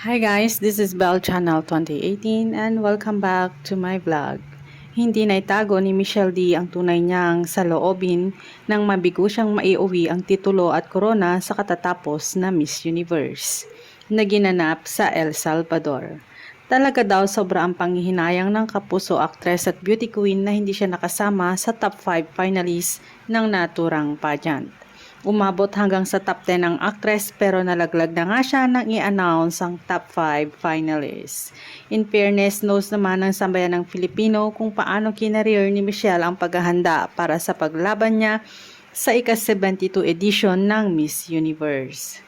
Hi guys, this is Bell Channel 2018 and welcome back to my vlog. Hindi na itago ni Michelle D ang tunay niyang saloobin nang mabigo siyang maiuwi ang titulo at korona sa katatapos na Miss Universe na ginanap sa El Salvador. Talaga daw sobra ang panghihinayang ng kapuso actress at beauty queen na hindi siya nakasama sa top 5 finalists ng naturang pageant. Umabot hanggang sa top 10 ang actress pero nalaglag na nga siya nang i-announce ang top 5 finalists. In fairness, knows naman ng sambayan ng Filipino kung paano kinareer ni Michelle ang paghahanda para sa paglaban niya sa ika-72 edition ng Miss Universe.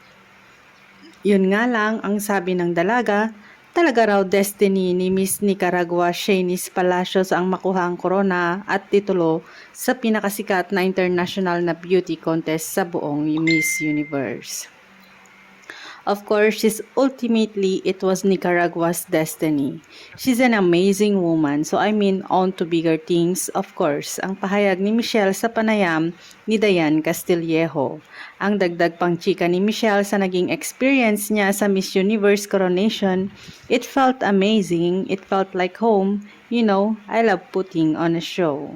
Yun nga lang ang sabi ng dalaga, talaga raw destiny ni Miss Nicaragua Shanice Palacios ang makuha ang corona at titulo sa pinakasikat na international na beauty contest sa buong Miss Universe. Of course, ultimately, it was Nicaragua's destiny. She's an amazing woman, so I mean, on to bigger things, of course, ang pahayag ni Michelle sa panayam ni Dayan Castillejo. Ang dagdag pang chika ni Michelle sa naging experience niya sa Miss Universe coronation, it felt amazing, it felt like home, you know, I love putting on a show.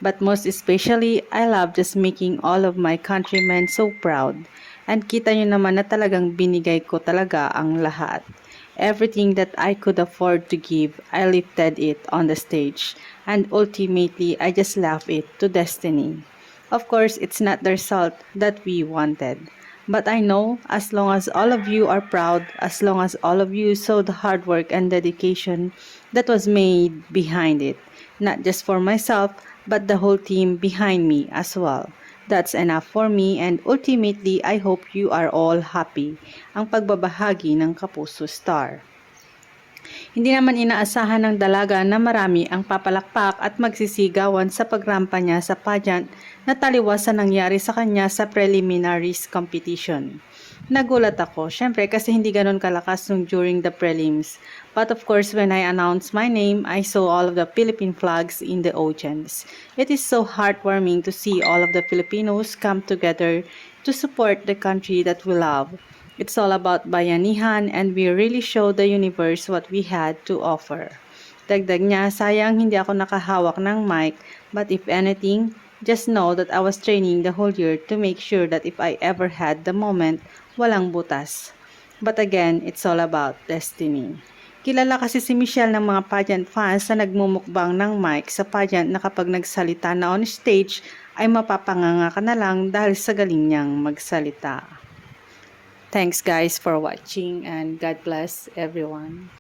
But most especially, I love just making all of my countrymen so proud. And kita nyo naman na talagang binigay ko talaga ang lahat. Everything that I could afford to give, I lifted it on the stage. And ultimately, I just left it to destiny. Of course, it's not the result that we wanted. But I know, as long as all of you are proud, as long as all of you saw the hard work and dedication that was made behind it, not just for myself, but the whole team behind me as well. That's enough for me and ultimately, I hope you are all happy. Ang pagbabahagi ng Kapuso Star. Hindi naman inaasahan ng dalaga na marami ang papalakpak at magsisigawan sa pagrampa niya sa pageant na taliwas sa nangyari sa kanya sa preliminaries competition. Nagulat ako, syempre kasi hindi ganun kalakas nung during the prelims. But of course, when I announced my name, I saw all of the Philippine flags in the audience. It is so heartwarming to see all of the Filipinos come together to support the country that we love. It's all about bayanihan and we really showed the universe what we had to offer. Dagdag niya, sayang hindi ako nakahawak ng mic, but if anything, just know that I was training the whole year to make sure that if I ever had the moment, walang butas. But again, it's all about destiny. Kilala kasi si Michelle ng mga pageant fans na nagmumukbang ng mic sa pageant na kapag nagsalita na on stage ay mapapanganga ka na lang dahil sa galing niyang magsalita. Thanks guys for watching and God bless everyone.